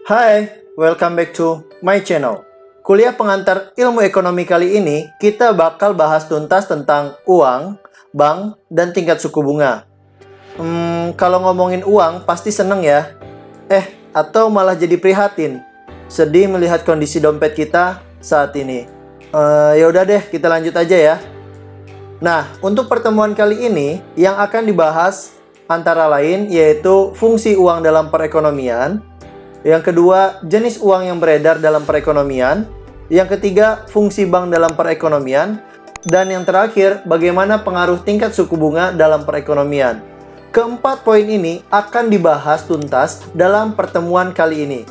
Hai, welcome back to my channel. Kuliah pengantar ilmu ekonomi kali ini, kita bakal bahas tuntas tentang uang, bank, dan tingkat suku bunga. Kalau ngomongin uang, pasti seneng ya? Atau malah jadi prihatin, sedih melihat kondisi dompet kita saat ini. Ya udah deh, kita lanjut aja ya. Nah, untuk pertemuan kali ini, yang akan dibahas antara lain yaitu fungsi uang dalam perekonomian. Yang kedua, jenis uang yang beredar dalam perekonomian. Yang ketiga, fungsi bank dalam perekonomian. Dan yang terakhir, bagaimana pengaruh tingkat suku bunga dalam perekonomian. Keempat poin ini akan dibahas tuntas dalam pertemuan kali ini.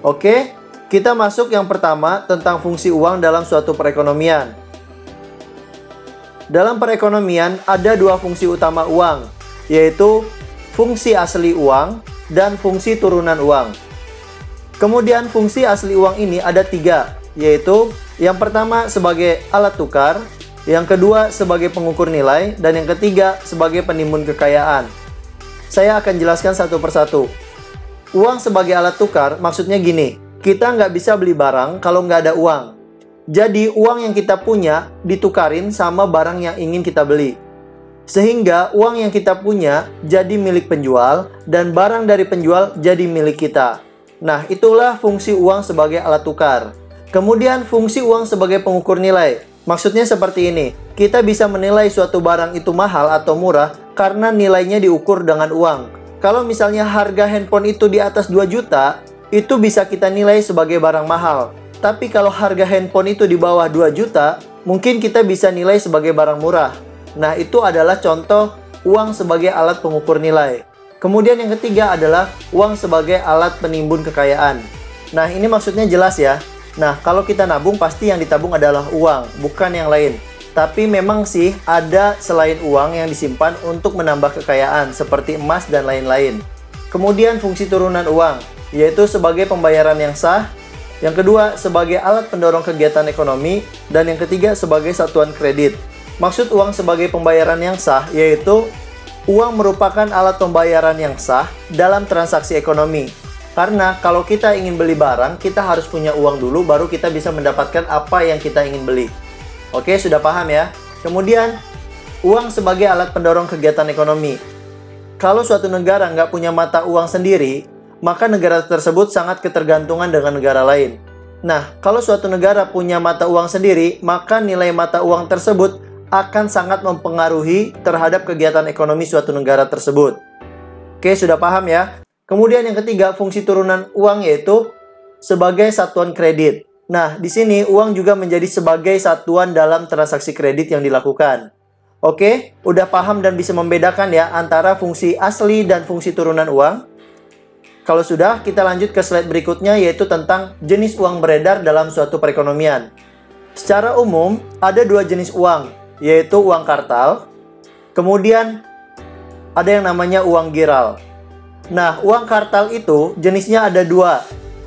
Oke, kita masuk yang pertama tentang fungsi uang dalam suatu perekonomian. Dalam perekonomian ada dua fungsi utama uang, yaitu fungsi asli uang dan fungsi turunan uang. Kemudian fungsi asli uang ini ada tiga, yaitu yang pertama sebagai alat tukar, yang kedua sebagai pengukur nilai, dan yang ketiga sebagai penimbun kekayaan. Saya akan jelaskan satu persatu. Uang sebagai alat tukar maksudnya gini, kita nggak bisa beli barang kalau nggak ada uang. Jadi uang yang kita punya ditukarin sama barang yang ingin kita beli. Sehingga uang yang kita punya jadi milik penjual dan barang dari penjual jadi milik kita. Nah, itulah fungsi uang sebagai alat tukar. Kemudian fungsi uang sebagai pengukur nilai. Maksudnya seperti ini. Kita bisa menilai suatu barang itu mahal atau murah karena nilainya diukur dengan uang. Kalau misalnya harga handphone itu di atas 2 juta, itu bisa kita nilai sebagai barang mahal. Tapi kalau harga handphone itu di bawah 2 juta, mungkin kita bisa nilai sebagai barang murah. Nah, itu adalah contoh uang sebagai alat pengukur nilai. Kemudian yang ketiga adalah uang sebagai alat penimbun kekayaan. Nah, ini maksudnya jelas ya. Nah, kalau kita nabung pasti yang ditabung adalah uang, bukan yang lain. Tapi memang sih ada selain uang yang disimpan untuk menambah kekayaan seperti emas dan lain-lain. Kemudian fungsi turunan uang, yaitu sebagai pembayaran yang sah. Yang kedua sebagai alat pendorong kegiatan ekonomi. Dan yang ketiga sebagai satuan kredit. Maksud uang sebagai pembayaran yang sah yaitu uang merupakan alat pembayaran yang sah dalam transaksi ekonomi. Karena kalau kita ingin beli barang, kita harus punya uang dulu, baru kita bisa mendapatkan apa yang kita ingin beli. Oke, sudah paham ya? Kemudian, uang sebagai alat pendorong kegiatan ekonomi. Kalau suatu negara nggak punya mata uang sendiri, maka negara tersebut sangat ketergantungan dengan negara lain. Nah, kalau suatu negara punya mata uang sendiri, maka nilai mata uang tersebut akan sangat mempengaruhi terhadap kegiatan ekonomi suatu negara tersebut. Oke, sudah paham ya? Kemudian yang ketiga, fungsi turunan uang yaitu sebagai satuan kredit. Nah, di sini uang juga menjadi sebagai satuan dalam transaksi kredit yang dilakukan. Oke, udah paham dan bisa membedakan ya antara fungsi asli dan fungsi turunan uang? Kalau sudah, kita lanjut ke slide berikutnya yaitu tentang jenis uang beredar dalam suatu perekonomian. Secara umum, ada dua jenis uang, yaitu uang kartal, kemudian ada yang namanya uang giral. Nah, uang kartal itu jenisnya ada dua,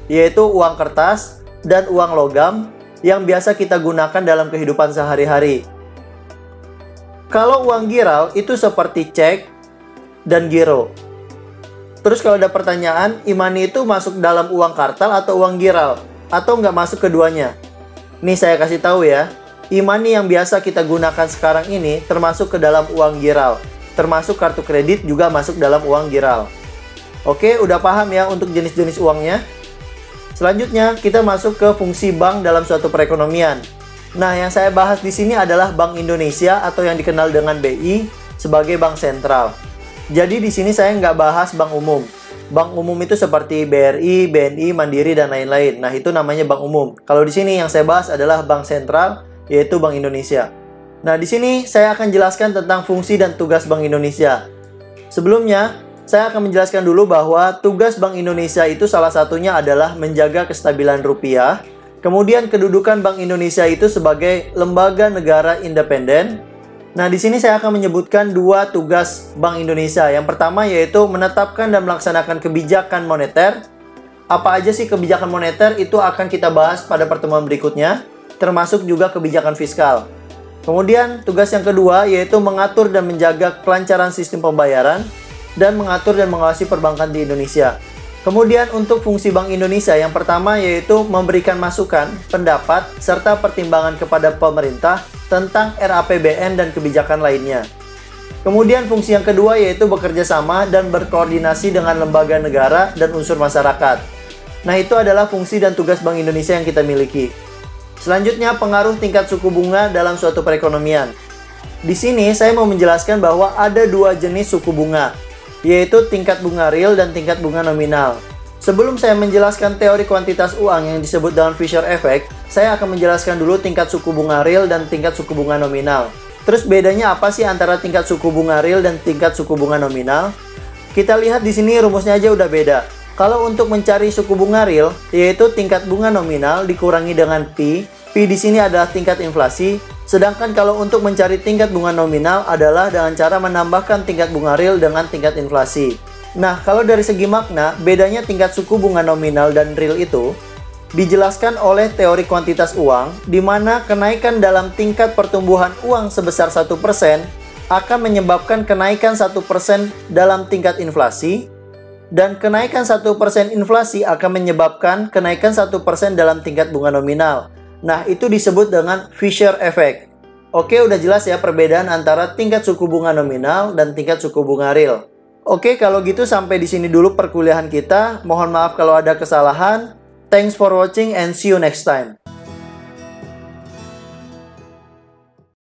yaitu uang kertas dan uang logam yang biasa kita gunakan dalam kehidupan sehari-hari. Kalau uang giral itu seperti cek dan giro. Terus kalau ada pertanyaan, e-money itu masuk dalam uang kartal atau uang giral? Atau nggak masuk keduanya? Nih saya kasih tahu ya. E-money yang biasa kita gunakan sekarang ini termasuk ke dalam uang giral. Termasuk kartu kredit juga masuk dalam uang giral. Oke, udah paham ya untuk jenis-jenis uangnya? Selanjutnya, kita masuk ke fungsi bank dalam suatu perekonomian. Nah, yang saya bahas di sini adalah Bank Indonesia atau yang dikenal dengan BI sebagai bank sentral. Jadi di sini saya nggak bahas bank umum. Bank umum itu seperti BRI, BNI, Mandiri, dan lain-lain. Nah, itu namanya bank umum. Kalau di sini yang saya bahas adalah bank sentral, yaitu Bank Indonesia. Nah, di sini saya akan jelaskan tentang fungsi dan tugas Bank Indonesia. Sebelumnya, saya akan menjelaskan dulu bahwa tugas Bank Indonesia itu salah satunya adalah menjaga kestabilan rupiah. Kemudian kedudukan Bank Indonesia itu sebagai lembaga negara independen. Nah, di sini saya akan menyebutkan dua tugas Bank Indonesia. Yang pertama yaitu menetapkan dan melaksanakan kebijakan moneter. Apa aja sih kebijakan moneter itu akan kita bahas pada pertemuan berikutnya, termasuk juga kebijakan fiskal. Kemudian tugas yang kedua yaitu mengatur dan menjaga kelancaran sistem pembayaran dan mengatur dan mengawasi perbankan di Indonesia. Kemudian untuk fungsi Bank Indonesia yang pertama yaitu memberikan masukan, pendapat, serta pertimbangan kepada pemerintah tentang RAPBN dan kebijakan lainnya. Kemudian fungsi yang kedua yaitu bekerja sama dan berkoordinasi dengan lembaga negara dan unsur masyarakat. Nah, itu adalah fungsi dan tugas Bank Indonesia yang kita miliki. Selanjutnya, pengaruh tingkat suku bunga dalam suatu perekonomian. Di sini saya mau menjelaskan bahwa ada dua jenis suku bunga, yaitu tingkat bunga real dan tingkat bunga nominal. Sebelum saya menjelaskan teori kuantitas uang yang disebut dengan Fisher Effect, saya akan menjelaskan dulu tingkat suku bunga real dan tingkat suku bunga nominal. Terus bedanya apa sih antara tingkat suku bunga real dan tingkat suku bunga nominal? Kita lihat di sini rumusnya aja udah beda. Kalau untuk mencari suku bunga real, yaitu tingkat bunga nominal dikurangi dengan Pi. Pi di sini adalah tingkat inflasi. Sedangkan kalau untuk mencari tingkat bunga nominal adalah dengan cara menambahkan tingkat bunga real dengan tingkat inflasi. Nah, kalau dari segi makna, bedanya tingkat suku bunga nominal dan real itu dijelaskan oleh teori kuantitas uang, di mana kenaikan dalam tingkat pertumbuhan uang sebesar 1% akan menyebabkan kenaikan 1% dalam tingkat inflasi, dan kenaikan 1% inflasi akan menyebabkan kenaikan 1% dalam tingkat bunga nominal. Nah, itu disebut dengan Fisher Effect. Oke, udah jelas ya perbedaan antara tingkat suku bunga nominal dan tingkat suku bunga real. Oke, kalau gitu sampai di sini dulu perkuliahan kita. Mohon maaf kalau ada kesalahan. Thanks for watching and see you next time.